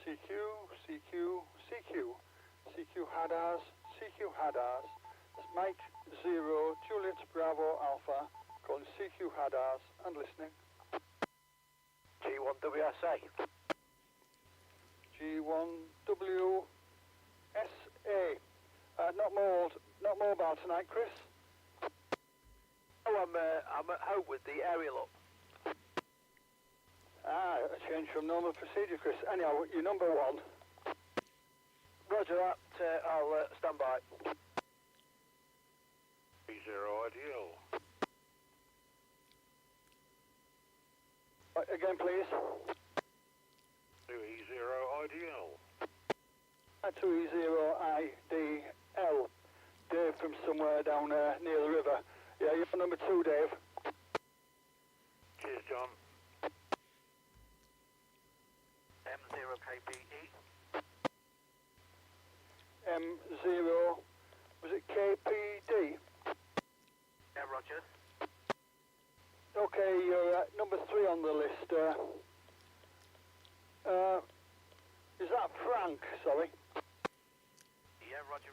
CQ, CQ, CQ. CQ HADARS, CQ HADARS. It's Mike 0, Juliet Bravo Alpha, calling CQ HADARS and listening. G1WSA. G1WSA. Not mobile tonight, Chris. Oh, I'm at home with the aerial up. Ah, a change from normal procedure, Chris. Anyhow, you're number 1. Roger that, I'll stand by. 0 ideal. Again, please. 2E0 ideal. 2E0IDL. Dave from somewhere down near the river. Yeah, you're number 2, Dave. Cheers, John. M0KPE. M0, was it KPD? Yeah, Roger. Okay, you're number 3 on the list. Is that Frank, sorry? Yeah, Roger.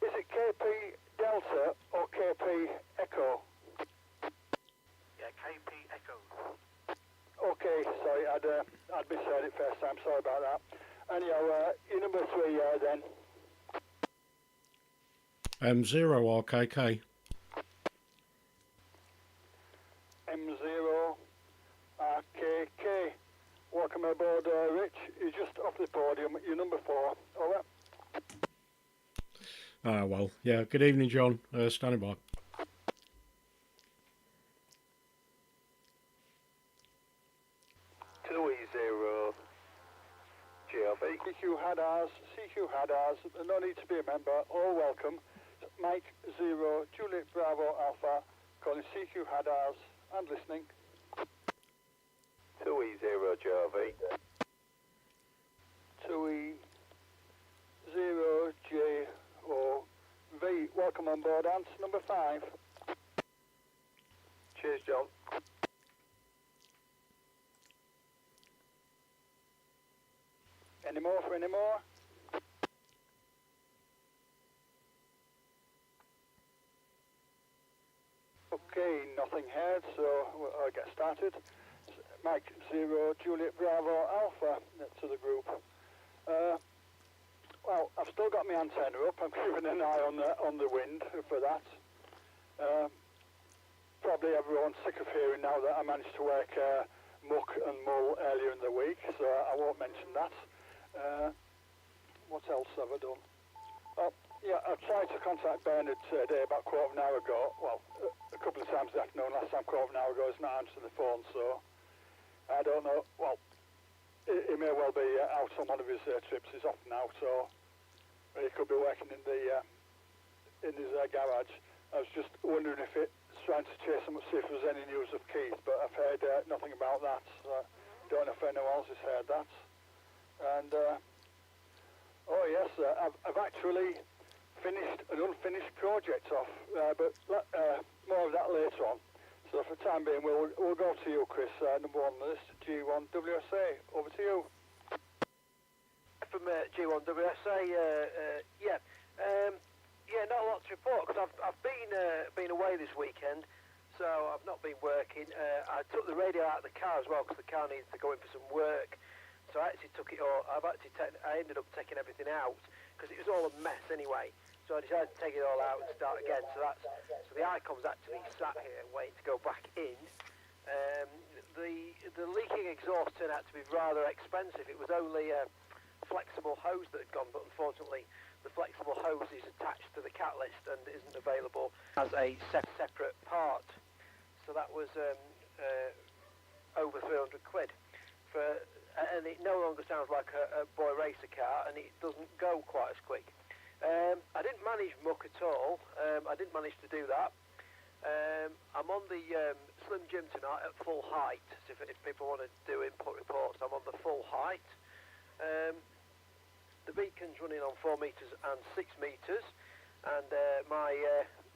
Is it KP Delta or KP Echo? Yeah, KP Echo. Okay, sorry, I'd misheard it first time, sorry about that. Anyhow, you're number 3 then. M0 or KK? M0 RKK. Welcome aboard, Rich. You're just off the podium. You're number 4. Over. Ah, well, yeah. Good evening, John. Standing by. CQ HADARS, no need to be a member, all welcome. Mike 0, Juliet Bravo Alpha, calling CQ HADARS and listening. 2E0 JV. 2E0JOV, welcome on board, Ants, number 5. Cheers, John. Any more for any more? Okay, nothing heard, so I'll get started. Mike 0, Juliet Bravo Alpha to the group. Well, I've still got my antenna up. I'm keeping an eye on the wind for that. Probably everyone's sick of hearing now that I managed to work muck and mull earlier in the week, so I won't mention that. What else have I done? Yeah, I tried to contact Bernard today about a quarter of an hour ago. Well, a couple of times this afternoon. Last time, quarter of an hour ago, he's not answering the phone, so I don't know. Well, he may well be out on one of his trips. He's off now, so he could be working in his garage. I was just wondering if it's trying to chase him to see if there's any news of Keith, but I've heard nothing about that. So don't know if anyone else has heard that. And oh yes, I've actually finished an unfinished project off, but more of that later on. So for the time being, we'll go to you, Chris. Number 1 on the list, G1WSA. Over to you. From G1WSA, yeah, not a lot to report because I've been away this weekend, so I've not been working. I took the radio out of the car as well because the car needs to go in for some work. So I actually took it all. I ended up taking everything out because it was all a mess anyway. So I decided to take it all out and start again. So the icon's actually sat here waiting to go back in. The leaking exhaust turned out to be rather expensive. It was only a flexible hose that had gone, but unfortunately the flexible hose is attached to the catalyst and isn't available as a separate part. So that was over 300 quid and it no longer sounds like a boy racer car, and it doesn't go quite as quick. I didn't manage muck at all. I didn't manage to do that. I'm on the Slim Jim tonight at full height. So if people want to do input reports, I'm on the full height. The beacon's running on 4 metres and 6 metres, and my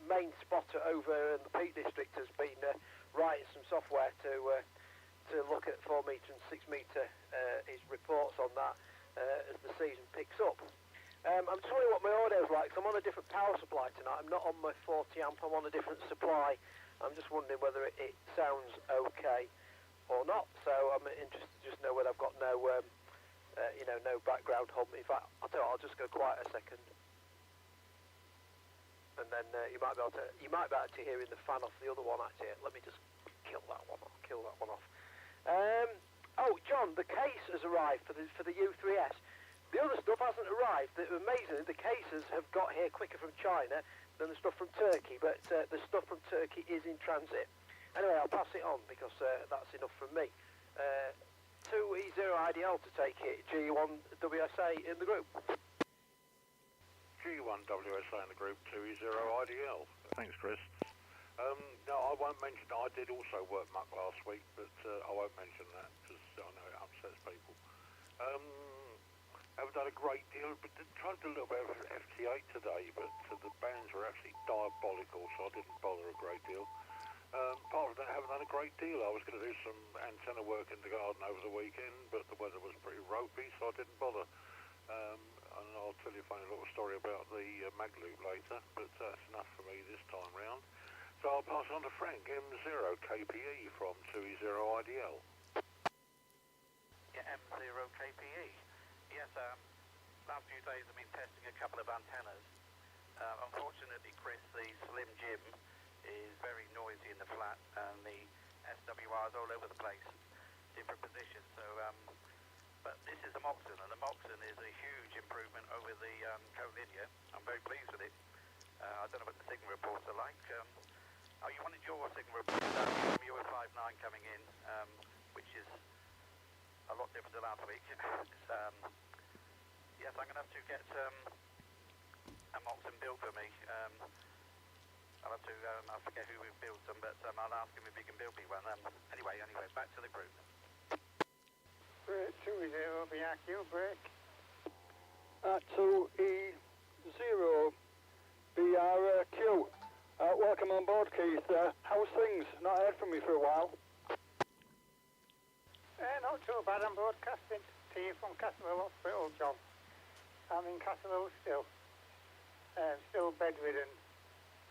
main spotter over in the Peak District has been writing some software to look at 4 metre and 6 metre his season picks up. I'm just wondering what my audio's like, 'cause I'm on a different power supply tonight. I'm not on my 40 amp, I'm on a different supply. I'm just wondering whether it sounds okay or not. So I'm interested to just know whether I've got no, no background hum. In fact, I'll just go quiet a second, and then you might be able to hear in the fan off the other one. Actually, let me just kill that one off. Oh, John, the case has arrived for the U3S. The other stuff hasn't arrived. Amazingly, the cases have got here quicker from China than the stuff from Turkey, but the stuff from Turkey is in transit. Anyway, I'll pass it on because that's enough from me. 2E0IDL to take it, G1WSA in the group. G1WSA in the group, 2E0IDL. Thanks, Chris. No, I won't mention, I did also work muck last week, but I won't mention that because I know it upsets people. Haven't done a great deal, but tried to do a little bit of FT8 today, but the bands were actually diabolical, so I didn't bother a great deal. Apart from that, I haven't done a great deal. I was going to do some antenna work in the garden over the weekend, but the weather was pretty ropey, so I didn't bother. And I'll tell you a funny little story about the mag loop later, but that's enough for me this time round. So I'll pass on to Frank, M0KPE from 2E0IDL. Yeah, M0KPE. Yes, last few days I've been testing a couple of antennas. Unfortunately, Chris, the Slim Jim is very noisy in the flat, and the SWR's all over the place, different positions. So, but this is a Moxon, and the Moxon is a huge improvement over the Colinia. I'm very pleased with it. I don't know what the signal reports are like. You wanted your signal report from UA59 coming in, which is a lot different than last week. Yes, I'm going to have to get a Moxon built for me. I'll have to, I forget who builds them, but I'll ask him if he can build me one. Anyway, back to the group. Break 2E0 BRQ, break. 2E0BRQ. Welcome on board, Keith. How's things? Not heard from you for a while. Not too bad. I'm broadcasting to you from Castleville Hospital, John. I'm in Castleville still. Still bedridden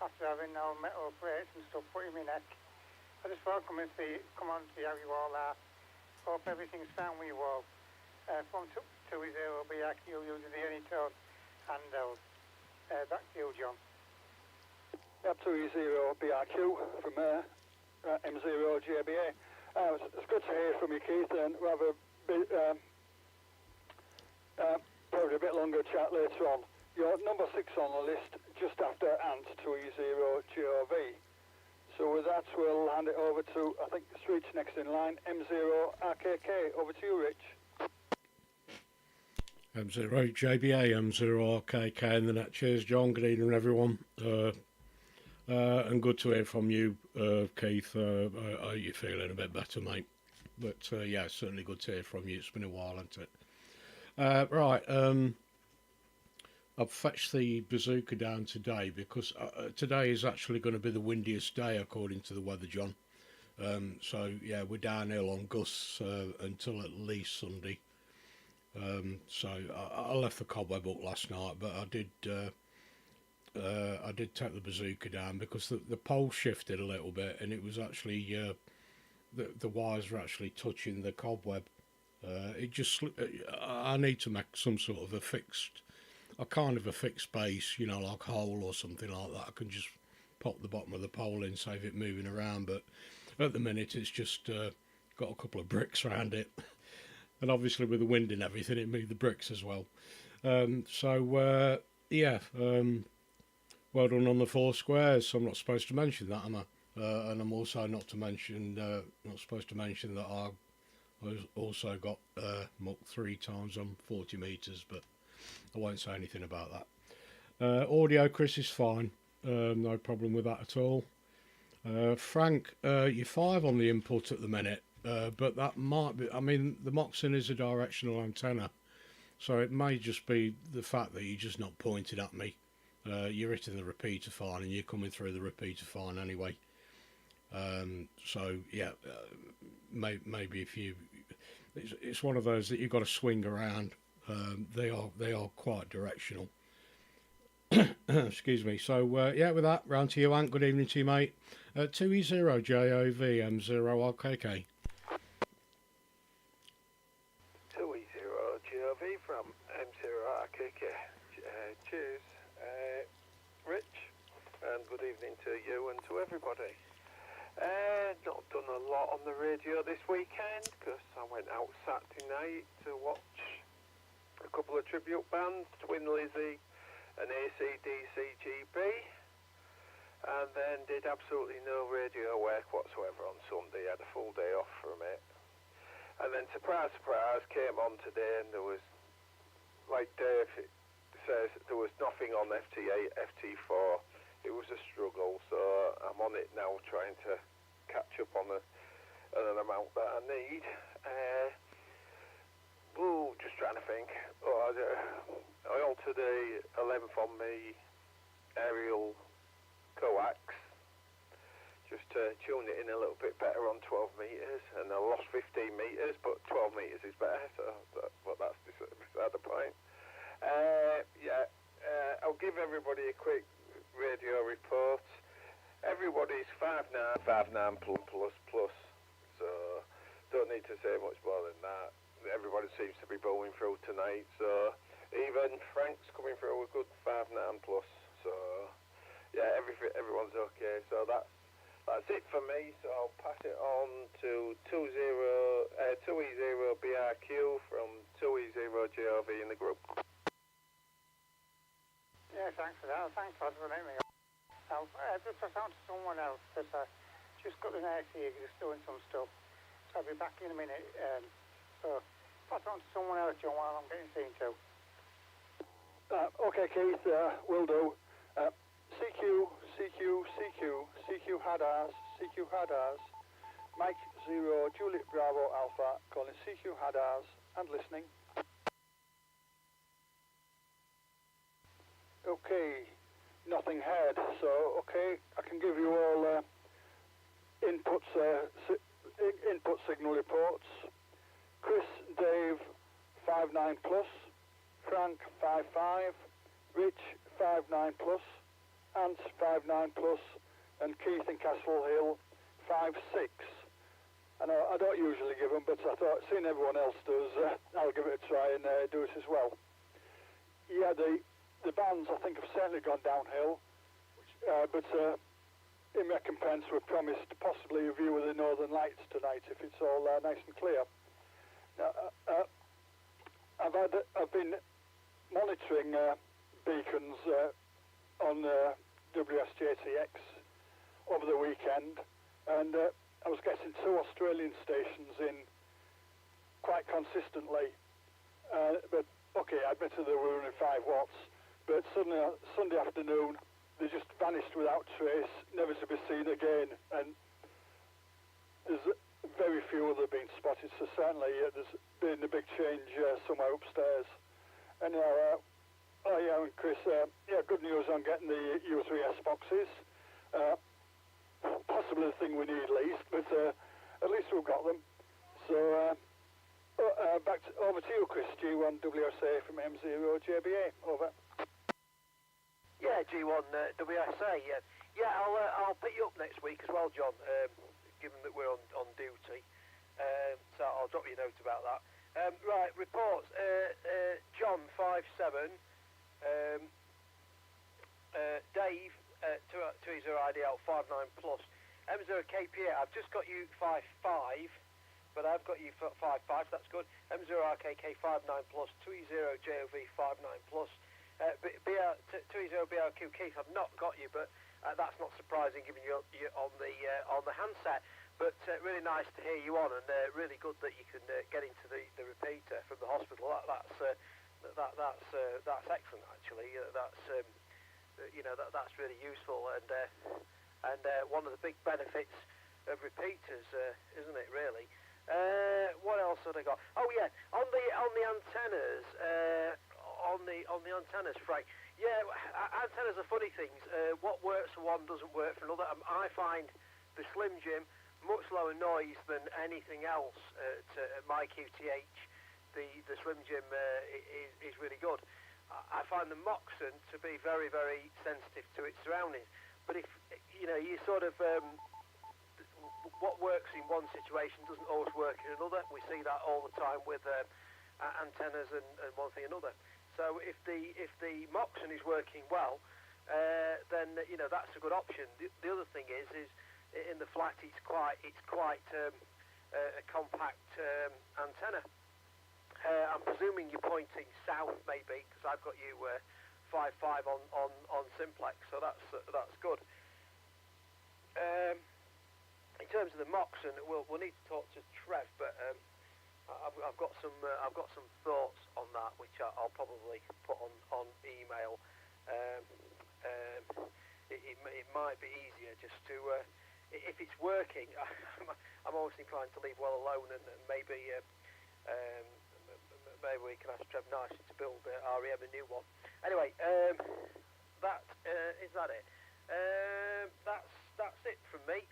after having no metal plates and stuff put in my neck. I just want to come on and see how you all are. Hope everything's fine with you all. From 2E0 BRQ using the Anytone handheld. Back to you, John. Up 2E0 BRQ from M0JBA. It's good to hear from you, Keith, and we'll have probably a bit longer chat later on. You're number 6 on the list, just after Ant 2E0GOV. So with that, we'll hand it over to, I think, the street's next in line, M0RKK. Over to you, Rich. M0JBA, M0RKK in the net. Cheers, John. Good evening, everyone. And good to hear from you, Keith. Are you feeling a bit better, mate? But yeah, certainly good to hear from you. It's been a while, hasn't it? Right, I've fetched the bazooka down today because today is actually going to be the windiest day according to the weather, John. So yeah, we're downhill on gusts until at least Sunday. So I left the cobweb up last night, but I did take the bazooka down because the pole shifted a little bit, and it was actually the wires were actually touching the cobweb. It just I need to make some sort of a fixed base, you know, like a hole or something like that. I can just pop the bottom of the pole in, save it moving around, but at the minute it's just got a couple of bricks around it, and obviously with the wind and everything it moved the bricks as well. Yeah, well done on the 4 squares. I'm not supposed to mention that, am I? And I'm also not supposed to mention that I also got mucked 3 times on 40 metres, but I won't say anything about that. Audio, Chris, is fine. No problem with that at all. Frank, you're 5 on the input at the minute, but that might be, I mean, the Moxon is a directional antenna, so it may just be the fact that you're just not pointed at me. You're hitting the repeater fine and you're coming through the repeater fine anyway. So yeah, maybe if you, it's one of those that you've got to swing around They are quite directional. Excuse me. So yeah, with that, round to you, Ant. Good evening to you, mate. 2E0JOV M0RKK. 2E0GOV from M0RKK. Cheers, Rich, and good evening to you and to everybody. Not done a lot on the radio this weekend because I went out Saturday night to watch a couple of tribute bands, Twin Lizzy and AC/DC GB, and then did absolutely no radio work whatsoever on Sunday. Had a full day off from it. And then, surprise, surprise, came on today and there was, like Dave says, there was nothing on FT8, FT4. It was a struggle, so I'm on it now trying to catch up on an amount that I need. Just trying to think. I altered a 11th on me aerial coax just to tune it in a little bit better on 12 metres, and I lost 15 metres, but 12 metres is better, so that's beside the point. I'll give everybody a quick radio report. Everybody's 5'9", 5'9 plus, so don't need to say much more than that. Everybody seems to be bowling through tonight, so even Frank's coming through a good 5'9 plus, so yeah, everyone's okay. So that's it for me, so I'll pass it on to 2E0BRQ from 2E0JOV in the group. Yeah, thanks for that. Thanks for letting me on. I'll just pass on to someone else because I just got an AC just doing some stuff. So I'll be back in a minute. So pass on to someone else, John, while I'm getting seen to. Okay, Keith, will do. CQ HADARS, Mike 0, Juliet Bravo Alpha, calling CQ HADARS and listening. Okay, nothing heard, so okay, I can give you all input signal reports. Chris, Dave, 5'9 plus, Frank, 5'5, Rich, 5'9 plus, Ant, 5'9 plus, and Keith in Castle Hill, 5'6. I don't usually give them, but I thought, seeing everyone else does, I'll give it a try and do it as well. Yeah, the bands, I think, have certainly gone downhill, but in recompense, we're promised possibly a view of the Northern Lights tonight, if it's all nice and clear. Now, I've been monitoring beacons on WSJTX over the weekend, and I was getting 2 Australian stations in quite consistently. But okay, I admit they were running 5 watts, but suddenly Sunday afternoon they just vanished without trace, never to be seen again, and there's very few of them being spotted, so certainly there's been a big change somewhere upstairs. Anyhow, and Chris, good news on getting the U3S boxes. Possibly the thing we need least, but at least we've got them. So over to you, Chris. G1 WSA from M0JBA. Over. Yeah, G1 WSA. Yeah, I'll pick you up next week as well, John. Given that we're on duty, so I'll drop you a note about that. Right, reports. John 5'7", Dave 2E0 IDL 5'9 plus, M0 KPA. I've just got you 5'5", but I've got you 5'5", so that's good. M0 RKK 5'9 plus, 2E0 JOV 5'9 plus, 2E0 BRQ Keith. I've not got you, but that's not surprising given you're on the handset. But really nice to hear you on, and really good that you can get into the repeater from the hospital. That's excellent, actually. That's really useful, and one of the big benefits of repeaters, isn't it? Really. What else have I got? Oh yeah, on the antennas. On the antennas, Frank. Yeah, antennas are funny things. What works for one doesn't work for another. I find the Slim Jim much lower noise than anything else at my QTH. the Slim Jim is really good. I find the Moxon to be very, very sensitive to its surroundings. But if you know, you sort of what works in one situation doesn't always work in another. We see that all the time with antennas and one thing another. So if the Moxon is working well, then you know that's a good option. The other thing is in the flat it's quite a compact antenna. I'm presuming you're pointing south, maybe, because I've got you 5.5 on simplex, so that's good. In terms of the Moxon, we'll need to talk to Trev, but I've got some thoughts on that, which I'll probably put on email. It might be easier just to, if it's working, I'm always inclined to leave well alone, and maybe we can ask Trev Nice to build REM a new one. Anyway, that is that it. That's it from me.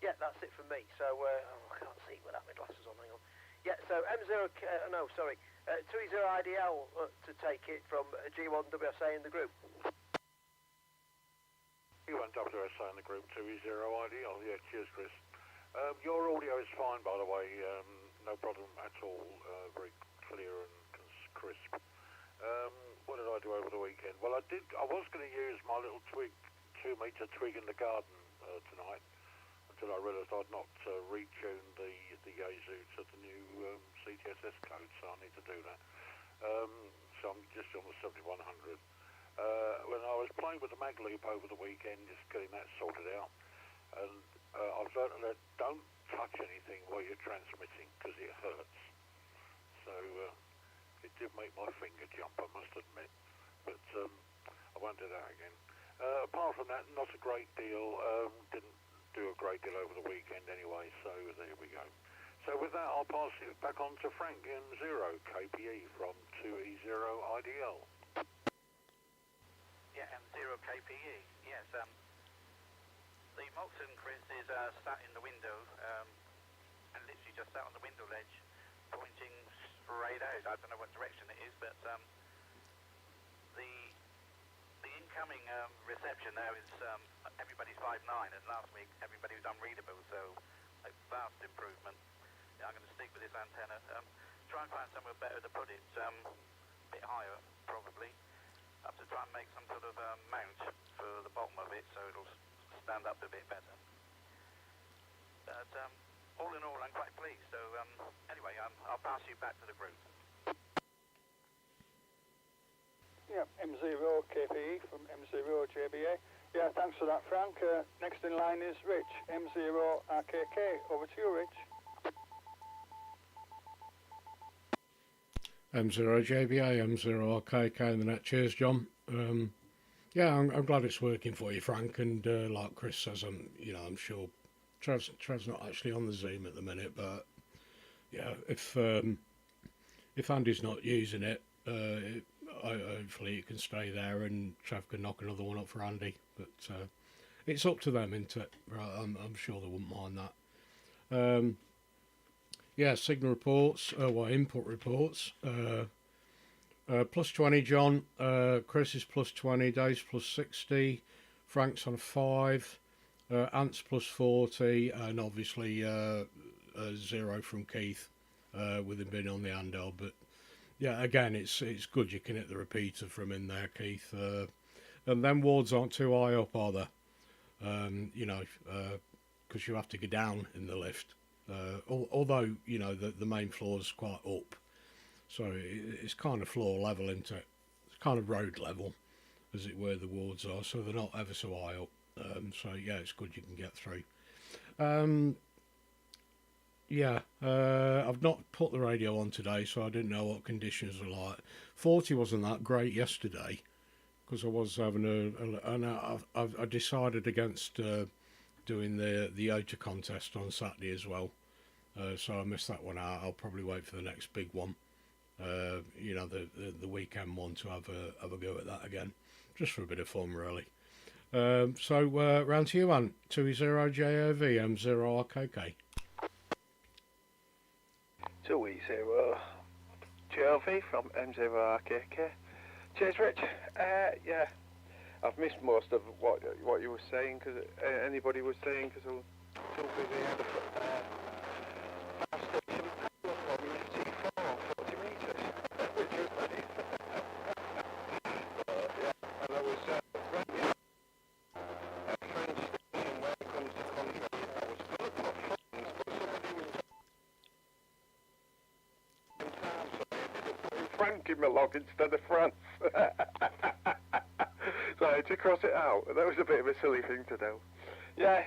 Yeah, that's it from me. So I can't see without my glasses on. Hang on. Yeah, so M0, 20 IDL to take it from G1WSA in the group. G1WSA in the group, 20 IDL. Yeah, cheers, Chris. Your audio is fine, by the way. No problem at all. Very clear and crisp. What did I do over the weekend? Well, I was going to use my little 2-metre twig in the garden tonight, until I realised I'd not retuned the Yaesu to the new CTSS code, so I need to do that. So I'm just on the 7100. When I was playing with the mag loop over the weekend, just getting that sorted out, and I've learned that don't touch anything while you're transmitting because it hurts. So it did make my finger jump, I must admit, but I won't do that again. Apart from that, not a great deal. Didn't do a great deal over the weekend anyway, so there we go. So with that, I'll pass it back on to Frank M0 KPE from 2E0 IDL. Yeah, M0 KPE. Yes, the Moxon, Chris, is sat in the window, and literally just sat on the window ledge, pointing straight out. I don't know what direction it is, but the incoming reception now is everybody's 5.9, and last week everybody was unreadable, so a vast improvement. Yeah, I'm going to stick with this antenna. Try and find somewhere better to put it, a bit higher probably. Have to try and make some sort of mount for the bottom of it so it'll stand up a bit better. But all in all, I'm quite pleased. So anyway, I'll pass you back to the group. Yeah, M0 KPE from M0 JBA. Yeah, thanks for that, Frank. Next in line is Rich, M0 RKK. Over to you, Rich. M0 JBA, M0 RKK in the net. Cheers, John. Yeah, I'm glad it's working for you, Frank. And like Chris says, I'm sure Trev's not actually on the Zoom at the minute, but yeah, if Andy's not using it, hopefully it can stay there, and Trev can knock another one up for Andy. But it's up to them, isn't it? Right, I'm sure they wouldn't mind that. Yeah, signal reports, input reports. Plus 20, John. Chris is plus 20. Dave's plus 60. Frank's on 5. Ant's plus 40. And obviously 0 from Keith with him being on the handheld. But yeah, again, it's good you can hit the repeater from in there, Keith. And then wards aren't too high up, are they? Because you have to go down in the lift. Although, the main floor is quite up. So it's kind of floor level, isn't it? It's kind of road level, as it were, the wards are. So they're not ever so high up. So, yeah, it's good you can get through. I've not put the radio on today, so I didn't know what conditions were like. 40 wasn't that great yesterday, because I was having I decided against doing the OTA contest on Saturday as well. So I missed that one out. I'll probably wait for the next big one. The weekend one to have a go at that again, just for a bit of fun, really. So round to you, Ant. 2E0 JOV M0 RKK. 2E0 GLV from M0RKK. Cheers, Rich. Yeah, I've missed most of what you were saying, because anybody was saying, because I was too busy at the fire station for me FT4 40 metres, which was nice. But yeah, and I was right at a train station where it comes to contract. I was going to put funds, but somebody was in town, so I ended up putting Frank in my log instead of France. So I had to cross it out. That was a bit of a silly thing to do. Yeah,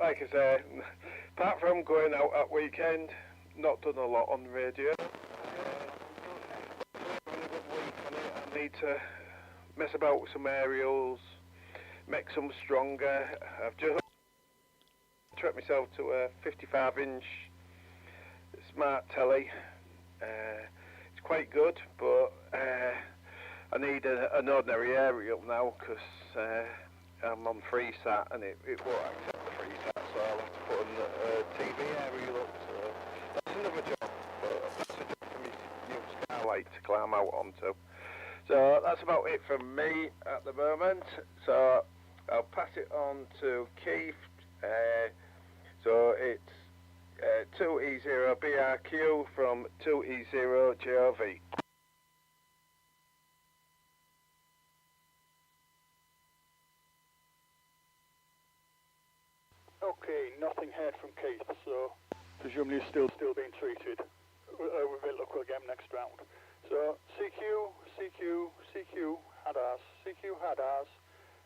like I say, apart from going out at weekend, not done a lot on the radio. On a good week on it. I need to mess about with some aerials, make some stronger. I've just treated myself to a 55-inch smart telly. It's quite good, but I need an ordinary aerial now, because I'm on FreeSat and it won't accept the FreeSat, so I'll have to put a TV aerial up. So that's another job, but that's a job for me, new Skylight to climb out onto. So that's about it from me at the moment. So I'll pass it on to Keith. So it's 2E0BRQ from 2E0GOV. Okay, nothing heard from Keith, so presumably he's still being treated. With a look, we'll get him next round. So CQ, HADARS,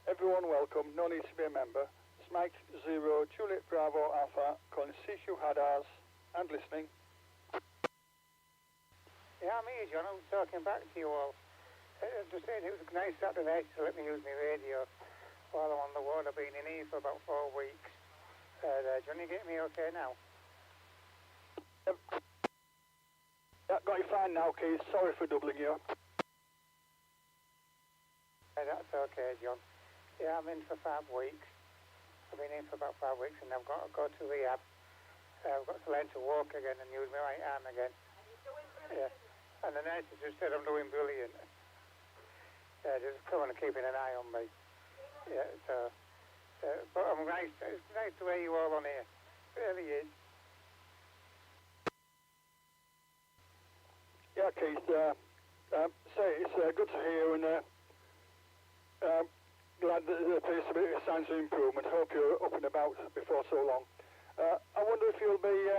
everyone welcome, no need to be a member. It's Mike 0, Juliet Bravo Alpha, calling CQ HADARS, and listening. Yeah, I'm here, John. I'm talking back to you all. Just saying, it was nice Saturday to let me use my radio while I'm on the ward. I've been in here for about 4 weeks. John, you get me okay now? Yeah, got you fine now, Keith. Sorry for doubling you. That's okay, John. Yeah, I'm in for 5 weeks. I've been in for about 5 weeks, and I've got to go to rehab. I've got to learn to walk again and use my right arm again. Yeah. And the nurse just said I'm doing brilliant. Just coming and keeping an eye on me. Yeah, so... but I'm nice. It's nice to hear you all on here. It really is. Yeah, Keith. It's good to hear, and glad that there appears to be signs of improvement. Hope you're up and about before so long. I wonder if you'll be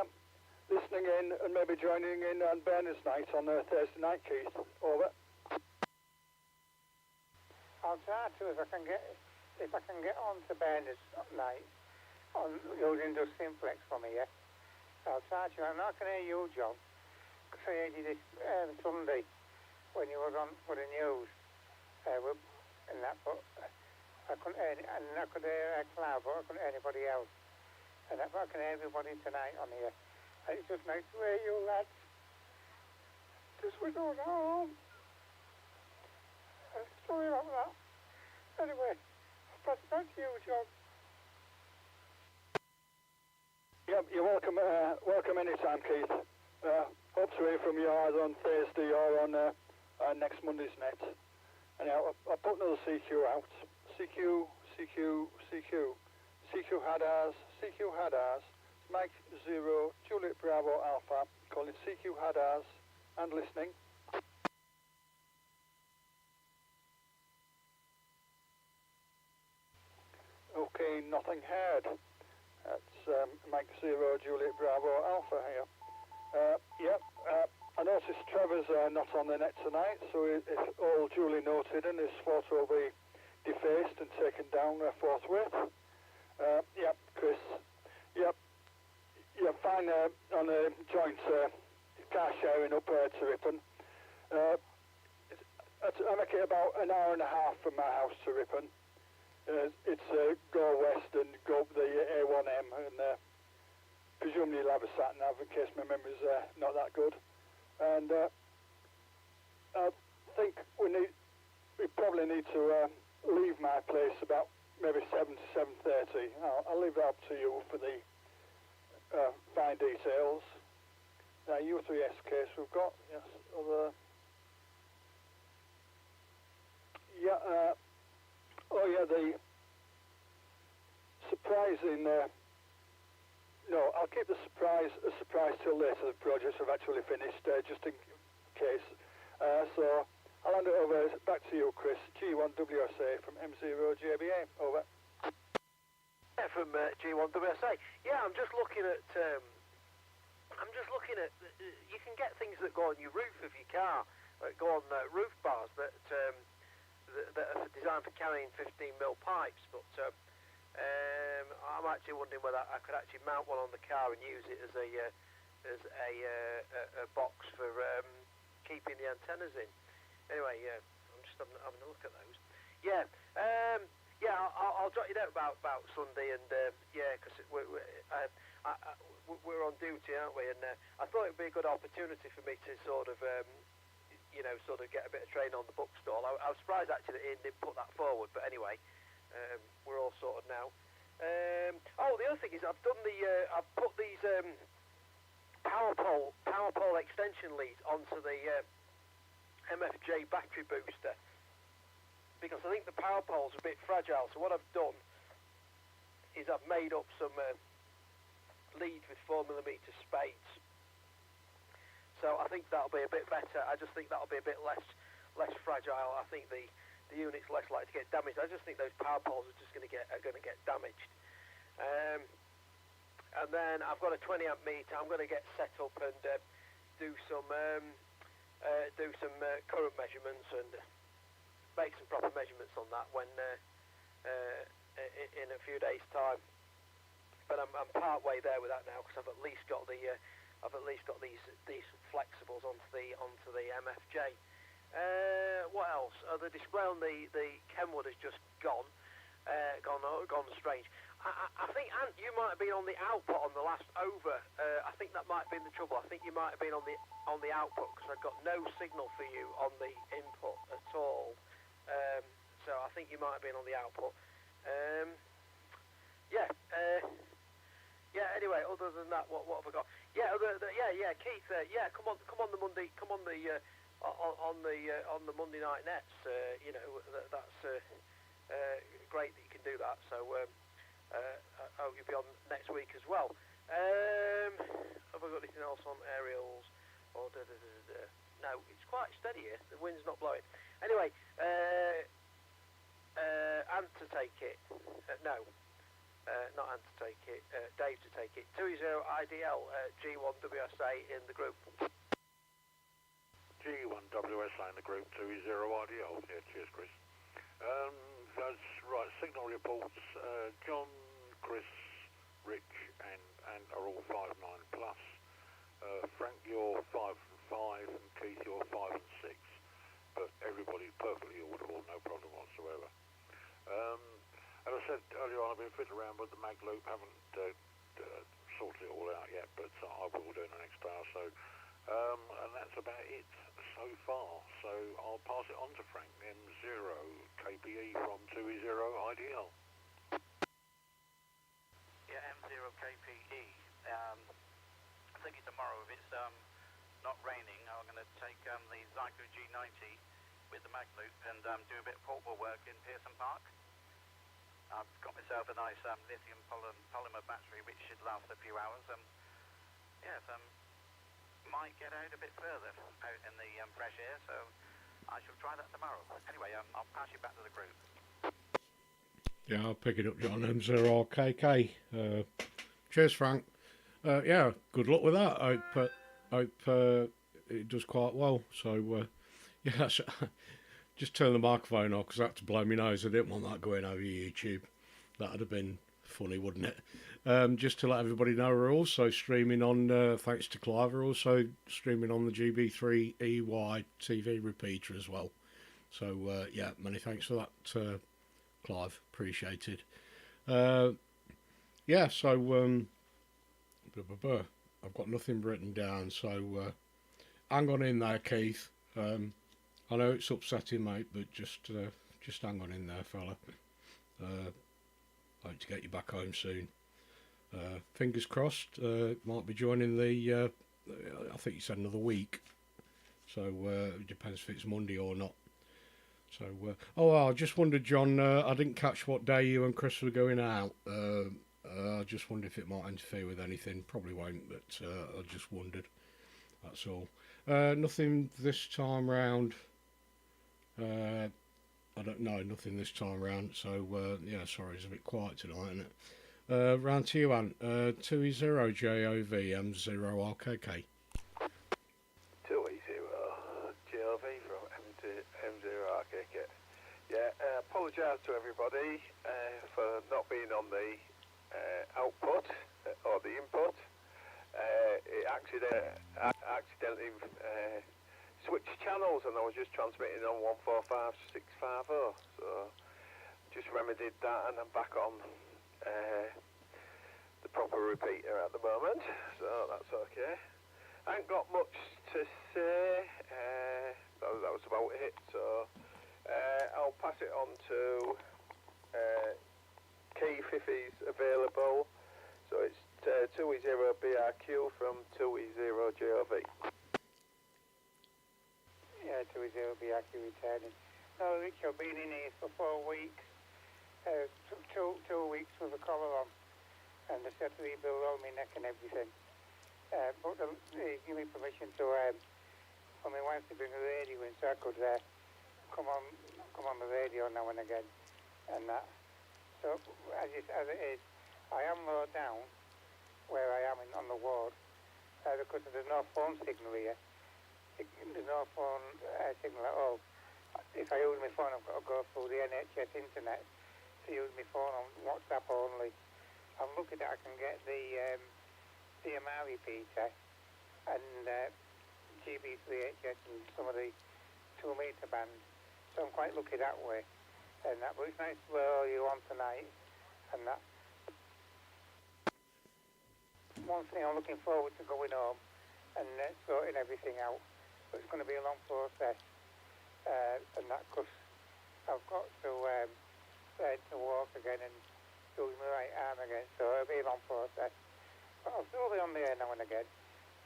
listening in and maybe joining in on Bernard's night on Thursday night, Keith. Over. I'll try to if I can get on to Bernard's night on using the Simplex from here. I'll try to. And I can hear you, John. Because I heard you this Sunday when you were on for the news. And that, but I couldn't hear, and I could hear Cloud, but I couldn't hear anybody else. And I can hear everybody tonight on here. And it's just nice to hear you, lads. Just we're going home. Sorry about that. Anyway, I'll pass it back to you, John. Yeah, you're welcome. Welcome anytime, Keith. Hope to hear from you either on Thursday or on next Monday's net. And I'll put another CQ out. CQ HADARS, Mike 0, Juliet Bravo Alpha, calling CQ HADARS, and listening. Okay, nothing heard. That's Mike 0, Juliet Bravo Alpha here. I noticed Trevor's not on the net tonight, so it's all duly noted, and his photo will be defaced and taken down forthwith. Chris. Fine on a joint car sharing up to Ripon. I make it about an hour and a half from my house to Ripon. It's go west and go up the A1M, and presumably you'll have a sat nav in case my memory's not that good. And I think we probably need to leave my place about maybe 7 to 7:30. I'll leave that up to you for the fine details. U3S case we've got, yes, other... Yeah, oh yeah, the surprising... no, I'll keep the surprise a surprise till later. The projects have actually finished, just in case. So I'll hand it over back to you, Chris. G1WSA from M0JBA. Over. Yeah, from G1WSA. Yeah, I'm just looking at. You can get things that go on your roof of your car, that go on roof bars that are designed for carrying 15mm pipes, but. I'm actually wondering whether I could actually mount one on the car and use it as a box for keeping the antennas in. Anyway, I'm just having a look at those. Yeah, I'll jot you down about Sunday, and because we're on duty, aren't we? And I thought it would be a good opportunity for me to sort of get a bit of training on the book stall. I was surprised actually that Ian didn't put that forward, but anyway. We're all sorted now. The other thing is I've put these power pole extension leads onto the MFJ battery booster because I think the power pole's a bit fragile. So what I've done is I've made up some leads with 4mm spades. So I think that'll be a bit better. I just think that'll be a bit less fragile. I think the unit's less likely to get damaged. I just think those power poles are just going to get damaged. And then I've got a 20 amp meter. I'm going to get set up and do some current measurements and make some proper measurements on that when in a few days' time. But I'm part way there with that now because I've at least got these flexibles onto the MFJ. What else? The display on the Kenwood has just gone strange. I think, Ant, you might have been on the output on the last over. I think that might have been the trouble. I think you might have been on the output because I've got no signal for you on the input at all. So I think you might have been on the output. Anyway, other than that, what have I got? Keith. Come on the Monday. Come on the Monday night nets. That's great that you can do that. So I hope you'll be on next week as well. Have I got anything else on aerials? No, it's quite steady here. The wind's not blowing. Anyway, Ant to take it. Not Ant to take it. Dave to take it. 20 IDL G1WSA in the group. G1WSA in the group, 20 IDL. Yeah, cheers, Chris. That's right, signal reports. John, Chris, Rich, and are all 5.9 plus. Frank, you're 5 and 5, and Keith, you're 5 and 6. But everybody's perfectly audible, no problem whatsoever. As I said earlier on, I've been fiddling around with the mag loop, haven't sorted it all out yet, but I will do in the next hour or so. And that's about it so far. So I'll pass it on to Frank, M0 KPE from 20 IDL. Yeah, M0 KPE. I think tomorrow, if it's not raining, I'm going to take the Zyko G90 with the mag loop and do a bit of portable work in Pearson Park. I've got myself a nice lithium polymer battery which should last a few hours. Might get out a bit further out in the fresh air, so I shall try that tomorrow. Anyway, I'll pass you back to the group. Yeah, I'll pick it up, John. M0KK. Cheers, Frank. Good luck with that. I hope it does quite well. So, just turn the microphone off because I had to blow my nose. I didn't want that going over YouTube. That would have been funny, wouldn't it? Just to let everybody know, we're also streaming on, thanks to Clive, we're also streaming on the GB3EY TV repeater as well. So, many thanks for that, Clive. Appreciated. I've got nothing written down, so hang on in there, Keith. I know it's upsetting, mate, but just hang on in there, fella. Hope to get you back home soon. Fingers crossed, might be joining the I think you said another week. So it depends if it's Monday or not. So, I just wondered, John, I didn't catch what day you and Chris were going out. I just wondered if it might interfere with anything. Probably won't, but I just wondered. That's all. Nothing this time round. I don't know, nothing this time round. So, yeah, sorry, it's a bit quiet tonight, isn't it? Round to you, Ant. 2E0 JOV M0RKK. 2E0 GLV from M0RKK. Yeah, apologise to everybody for not being on the output or the input. It accidentally switched channels, and I was just transmitting on 145650. So just remedied that, and I'm back on the proper repeater at the moment, so that's okay. I ain't got much to say. That was about it. So I'll pass it on to Keith if he's available. So it's 2E0 BRQ from 2E0 JOV. Yeah, 2E0 BRQ returning. No, Rich, I've been in here for 4 weeks. Two weeks with a collar on, and they said to rebuild all my neck and everything. But they give me permission to for my wife to bring a radio in, so I could come on the radio now and again, and that. So as it is, I am low down where I am on the ward because there's no phone signal here. There's no phone signal at all. If I use my phone, I've got to go through the NHS internet to use my phone on WhatsApp only. I'm looking that I can get the CMR repeater and GB3HS and some of the 2 metre bands. So I'm quite lucky that way. And that, but it's nice to blow you on tonight and that. One thing I'm looking forward to going home and sorting everything out. But it's going to be a long process. And that, because I've got to learn to walk again and use my right arm again, so it'll be a long process. But I'll still be on the air now and again.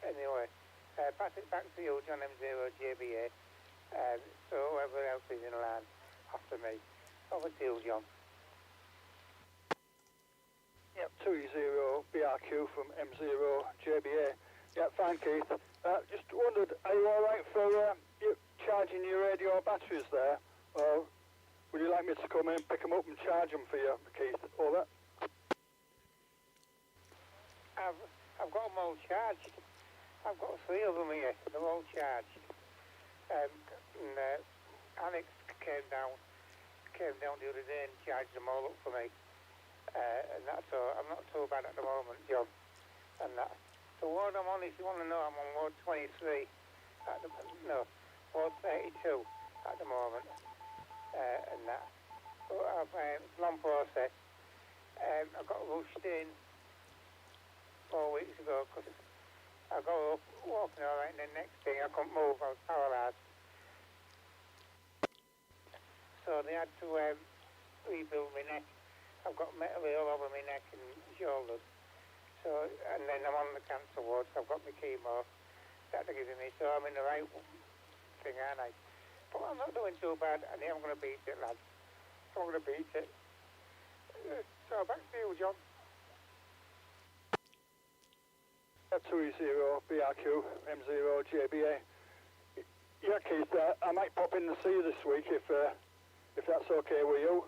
Anyway, pass it back to you, John M0JBA, so whoever else is in line after me. Over to you, John. Yep, 2E0 BRQ from M0JBA. Yeah, fine, Keith. Just wondered, are you all right for you charging your radio batteries there? Or would you like me to come in, pick them up and charge them for you, Keith? Over. I've got them all charged. I've got 3 of them here. They're all charged. Alex came down the other day and charged them all up for me. And that's all. I'm not too bad at the moment, John. And that. The ward I'm on, if you want to know, I'm on ward 23. Ward 32 at the moment. And that. But I've long process. I got rushed in 4 weeks ago because I got up walking all right, and the next thing I couldn't move. I was paralysed. So they had to rebuild my neck. I've got metal all over my neck and shoulders. So, and then I'm on the cancer ward, so I've got my chemo that they're giving me. So I'm in the right thing, aren't I? But I'm not doing too bad, and I'm going to beat it, lads. I'm going to beat it. So back to you, John. 2E0 BRQ M0JBA. Yeah, Keith, I might pop in to see you this week if that's okay with you.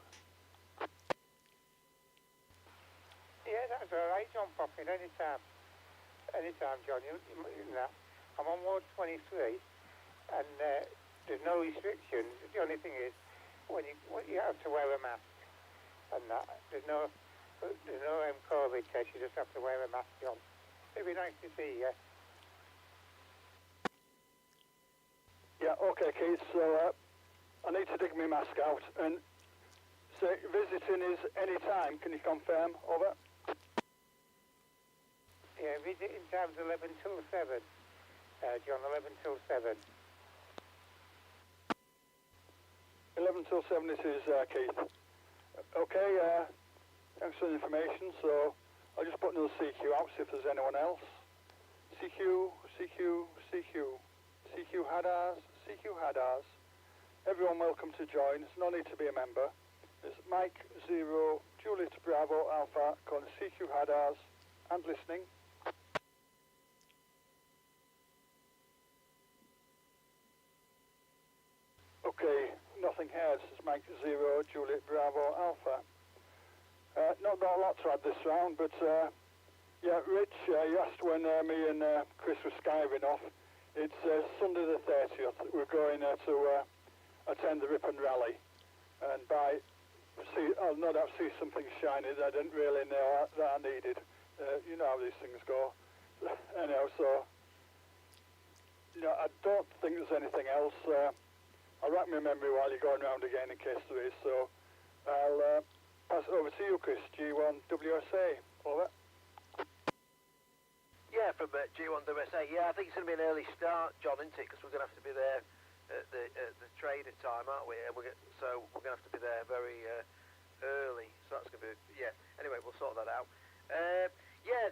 Yeah, that's all right, John. Pop in anytime. Anytime, John. You know, I'm on ward 23, and there's no restrictions. The only thing is, when you have to wear a mask, and that there's no COVID test. You just have to wear a mask, John. It'd be nice to see you. Yeah, okay, Keith. So I need to dig my mask out, and so visiting is any time. Can you confirm? Over. Yeah, visiting time's 11 till 7. John, 11 till 7. 11 till 7 this is, Keith. Okay, thanks for the information. So I'll just put another CQ out, see if there's anyone else. CQ CQ HADARS, CQ HADARS. Everyone welcome to join. There's no need to be a member. It's Mike 0, Juliet Bravo Alpha, calling CQ HADARS and listening. Okay, nothing here. This is Mike 0, Juliet Bravo Alpha. Not got a lot to add this round, but yeah, Rich, you asked when me and Chris were skiving off. It's Sunday the 30th. We're going to attend the Ripon Rally, and I'll no doubt see something shiny that I didn't really know that I needed. You know how these things go. Anyhow, so I don't think there's anything else. I'll rack my memory while you're going round again in case there is. So I'll pass it over to you, Chris. G1 WSA. Over. Yeah, from G1WSA. Yeah, I think it's going to be an early start, John, isn't it? Because we're going to have to be there at the trader time, aren't we? And so we're going to have to be there very early. So that's going to be, yeah. Anyway, we'll sort that out. Yeah,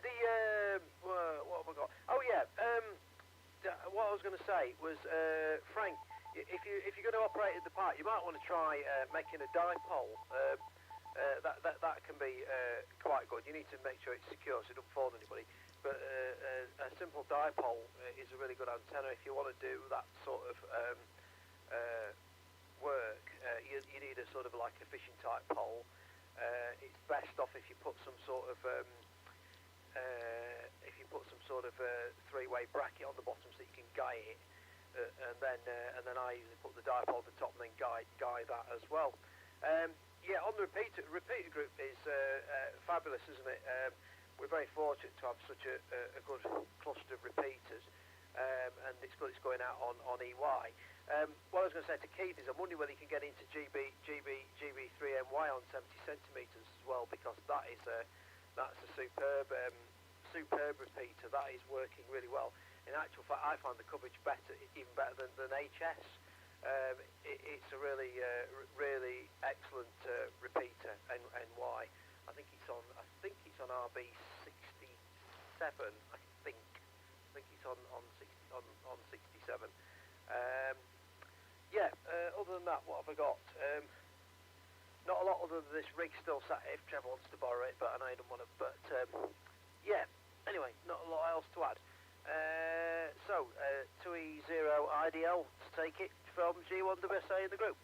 what have I got? Oh, yeah. What I was going to say was, Frank, if you're going to operate at the park, you might want to try making a dipole. That can be quite good. You need to make sure it's secure so it doesn't fall on anybody. But a simple dipole is a really good antenna if you want to do that sort of work. You need a sort of like a fishing type pole. It's best off if you put some sort of three-way bracket on the bottom so you can guide it, and then I usually put the dipole at the top and then guide that as well. Yeah, on the repeater group is fabulous, isn't it? We're very fortunate to have such a good cluster of repeaters, and it's good it's going out on EY. What I was going to say to Keith is I'm wondering whether you can get into GB3MY on 70 centimetres as well, because that's a superb repeater. That is working really well. In actual fact, I find the coverage even better than HS. It's a really excellent repeater, NY. I think it's on RB67. I think it's on 67. Yeah. Other than that, what have I got? Not a lot other than this rig still sat here if Trevor wants to borrow it, but I know he don't want to. But yeah. Anyway, not a lot else to add. So 2E0 IDL to take it from G1WSA in the group.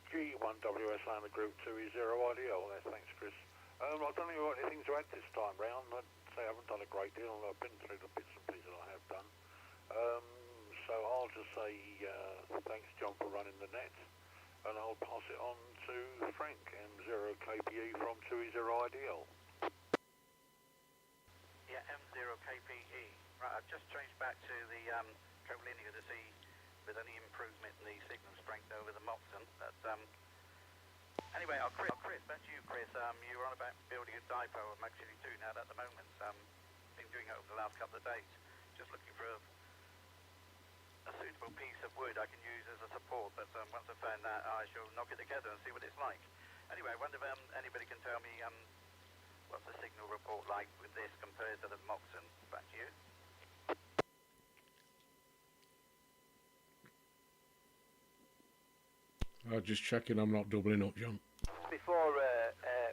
G1WSA in the group 2E0 IDL. Thanks, Chris. I don't think I've got anything to add this time round. I'd say I haven't done a great deal. I've been through the bits and pieces I have done. So I'll just say thanks, John, for running the net, and I'll pass it on to Frank, M0KPE from 2E0 IDL. Yeah, M0KPE. Right, I've just changed back to the Trolinear to see if there's any improvement in the signal strength over the Moxon. But anyway, Chris, back to you, Chris. You were on about building a dipole. I'm actually doing that at the moment. Been doing it over the last couple of days. Just looking for a suitable piece of wood I can use as a support. But once I've found that, I shall knock it together and see what it's like. Anyway, I wonder if anybody can tell me what's the signal report like with this compared to the Moxon. Back to you. Just checking I'm not doubling up, John. Before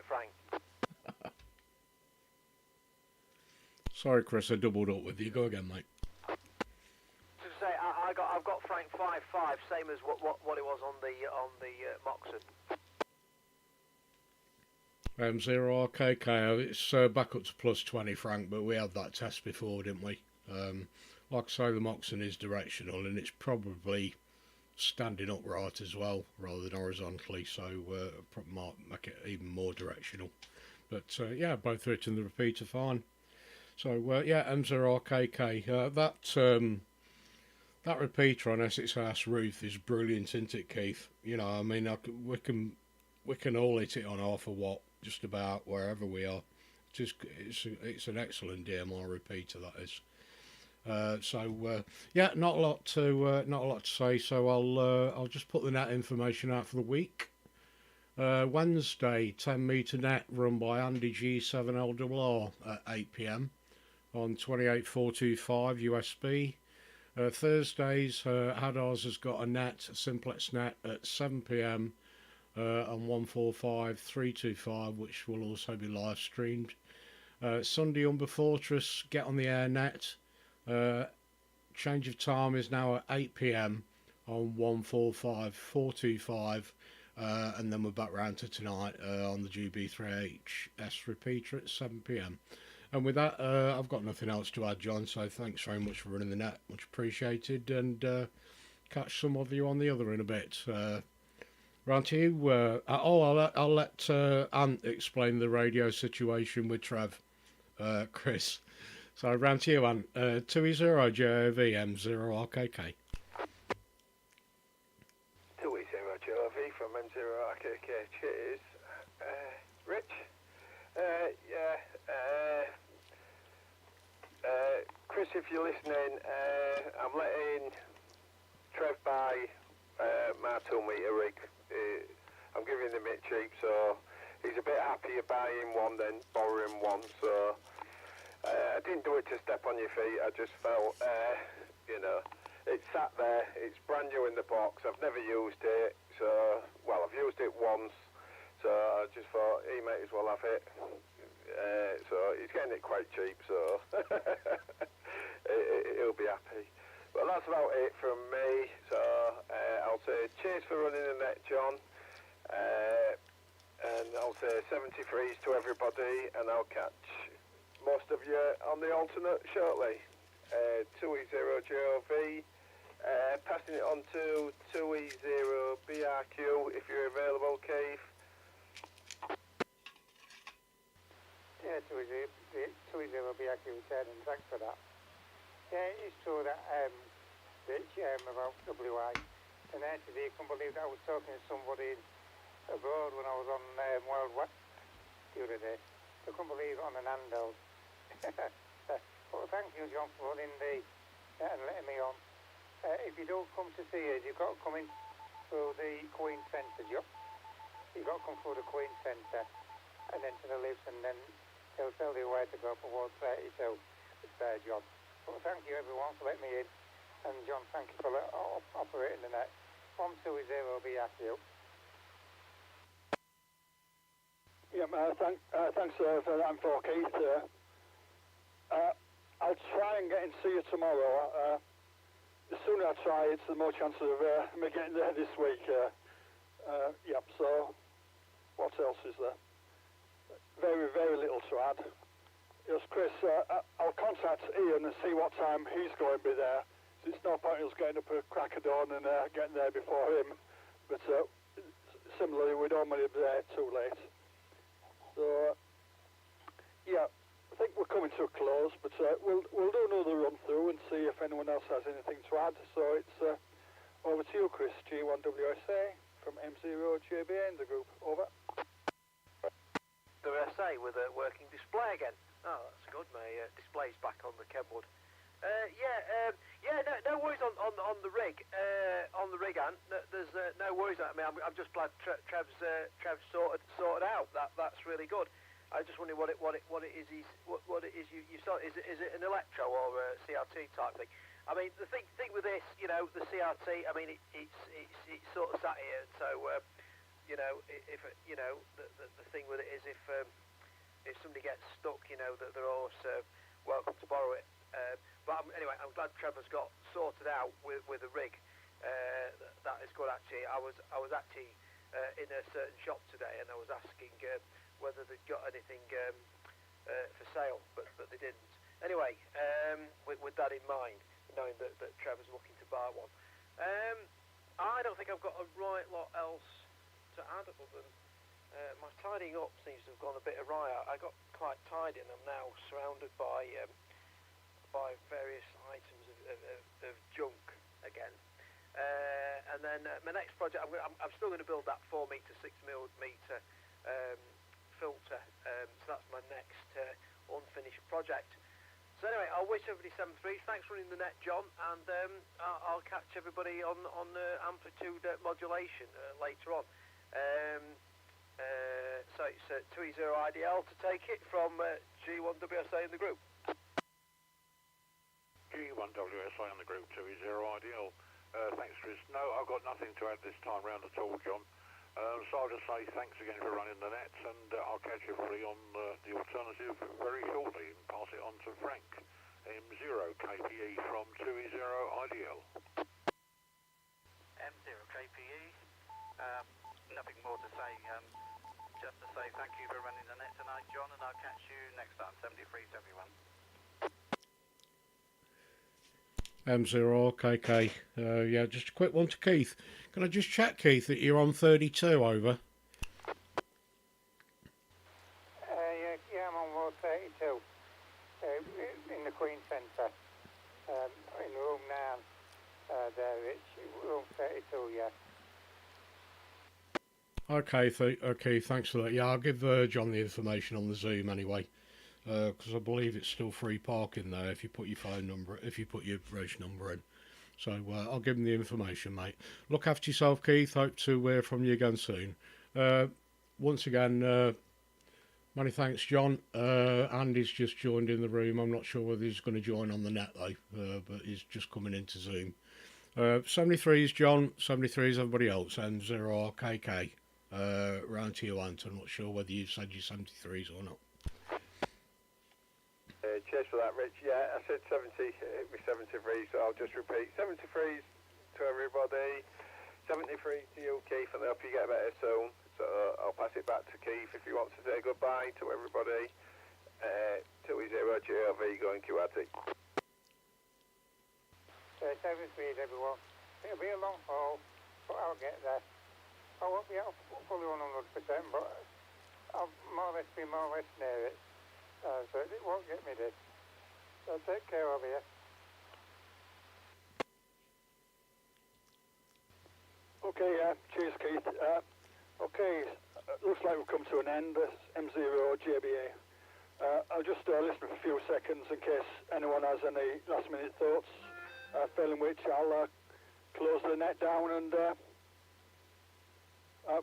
Frank. Sorry, Chris, I doubled up with you. Go again, mate. To say, I've got Frank 5.5, same as what it was on the Moxon. M0RKK, it's back up to plus 20, Frank, but we had that test before, didn't we? Like I say, the Moxon is directional, and it's probably standing upright as well, rather than horizontally, so probably might make it even more directional. But yeah, both hitting the repeater fine. So yeah, M0RKK, that repeater on Essex House roof is brilliant, isn't it, Keith? You know, I mean, we can all hit it on half a watt just about wherever we are. It's an excellent DMR repeater, that is. So yeah, not a lot to say. So I'll just put the net information out for the week. Wednesday, 10 metre net run by Andy G7LRR at 8 p.m. on 28425 USB. Thursdays, HADARS has got a net, a simplex net at 7 p.m. On 145325, which will also be live streamed. Sunday, Umber Fortress, get on the air net. Change of time is now at 8 p.m. on 145425, and then we're back round to tonight on the GB3HS repeater at 7 p.m. And with that, I've got nothing else to add, John, so thanks very much for running the net, much appreciated, and catch some of you on the other in a bit. Round to you. I'll let Ant explain the radio situation with Trev, Chris. So round to you, Ant. 2E0JOVM0RKK. 2E0JOV from M0RKK. Cheers. Rich? Chris, if you're listening, I'm letting Trev buy my 2 metre rig. I'm giving him it cheap, so he's a bit happier buying one than borrowing one. So I didn't do it to step on your feet. I just felt, it sat there. It's brand new in the box. I've never used it. So, well, I've used it once. So I just thought he might as well have it. So he's getting it quite cheap. So he'll be happy. Well, that's about it from me. So I'll say cheers for running the net, John. And I'll say 73s to everybody, and I'll catch most of you on the alternate shortly. 2E0JOV. Passing it on to 2E0BRQ if you're available, Keith. Yeah, 2E0BRQ returning, thanks for that. Yeah, it's true that Rich, about WI, and actually I couldn't believe that I was talking to somebody abroad when I was on World West the other day. I couldn't believe it on an handheld. But thank you, John, for running the and letting me on. If you don't come to see us, you've got to come in through the Queen Centre, John. You've got to come through the Queen Centre and then to the lifts, and then they'll tell you where to go for Ward 32. It's there, John. But thank you, everyone, for letting me in. And John, thank you for operating the net. From 2E0BRQ. Yeah, thanks for that info, Keith. I'll try and get in to see you tomorrow. The sooner I try, it's the more chance of me getting there this week. Yep, so what else is there? Very, very little to add. Yes, Chris, I'll contact Ian and see what time he's going to be there. It's no point in us getting up at crack of dawn and getting there before him. But similarly, we don't want to be there too late. So, yeah, I think we're coming to a close, but we'll do another run through and see if anyone else has anything to add. So it's over to you, Chris, G1WSA from M0JBA in the group. Over. WSA with a working display again. Oh, that's good. My display's back on the Kenwood. No worries on the rig. On the rig, Ant. There's no worries. I mean, I'm just glad Trev's sorted out. That's really good. I just wondering what it is you saw. Is it an electro or a CRT type thing? I mean, the thing with this, the CRT. I mean, it's sort of sat here. So, the thing with it is if somebody gets stuck, that they're always welcome to borrow it. But anyway, I'm glad Trevor's got sorted out with a rig. That is good, actually. I was actually in a certain shop today, and I was asking whether they'd got anything for sale, but they didn't. Anyway, with that in mind, knowing that Trevor's looking to buy one, I don't think I've got a right lot else to add other than my tidying up seems to have gone a bit awry. I got quite tidy, and I'm now surrounded by various items of junk again. And then my next project, I'm still going to build that 4 metre, 6 millimetre filter. So that's my next unfinished project. So anyway, I'll wish everybody 73s. Thanks for running the net, John, and I'll catch everybody on amplitude modulation later on. So it's 2E0IDL to take it from G1WSA in the group. G1WSA on the group 2 is 0 ideal. Thanks, Chris. No, I've got nothing to add this time round at all, John. So I'll just say thanks again for running the nets, and I'll catch everybody on the alternative very shortly and pass it on to Frank. M0 KPE from 2E0 ideal. M0 KPE, nothing more to say, just to say thank you for running the net tonight, John, and I'll catch you next time. 73 to everyone. M0 KK. Yeah, just a quick one to Keith. Can I just check, Keith, that you're on 32 over? Yeah, I'm on Ward 32 in the Queen Centre, in room 9 there, it's room 32, yeah. Okay, thanks for that. Yeah, I'll give John the information on the Zoom anyway, because I believe it's still free parking there if you put your phone number, if you put your reg number in. So I'll give him the information, mate. Look after yourself, Keith. Hope to hear from you again soon. Once again, many thanks, John. Andy's just joined in the room. I'm not sure whether he's going to join on the net though, but he's just coming into Zoom. 73 is John, 73 is everybody else, and 0RKK. Round to you, Ant. I'm not sure whether you said your 73s or not. Cheers for that, Rich. Yeah, I said 70, it was 73, so I'll just repeat. 73s to everybody, 73 to you, Keith, and I hope you get better soon. So I'll pass it back to Keith if he wants to say goodbye to everybody. 2E0 GRV going QRT. 73 everyone. It'll be a long haul, but I'll get there. I won't be out fully 100%, but I'll more or less be near it. So it won't get me this. So take care of you. Okay, cheers, Keith. Okay, looks like we've come to an end. This M0 JBA. I'll just listen for a few seconds in case anyone has any last-minute thoughts. Failing which, I'll close the net down and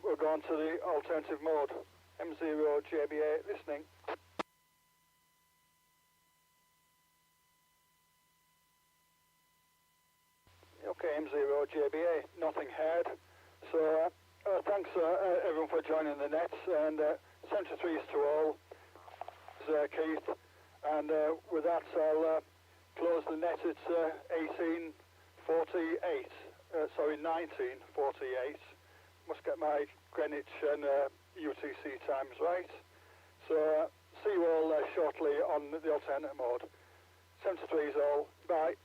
we'll go on to the alternative mode. M0 JBA listening. Okay, M0 JBA, nothing heard. So thanks everyone for joining the nets, and 73s to all, Keith. And with that, I'll close the net. It's 18:48. Sorry, 19:48. Must get my Greenwich and UTC times right. So see you all shortly on the alternate mode. 73s all. Bye.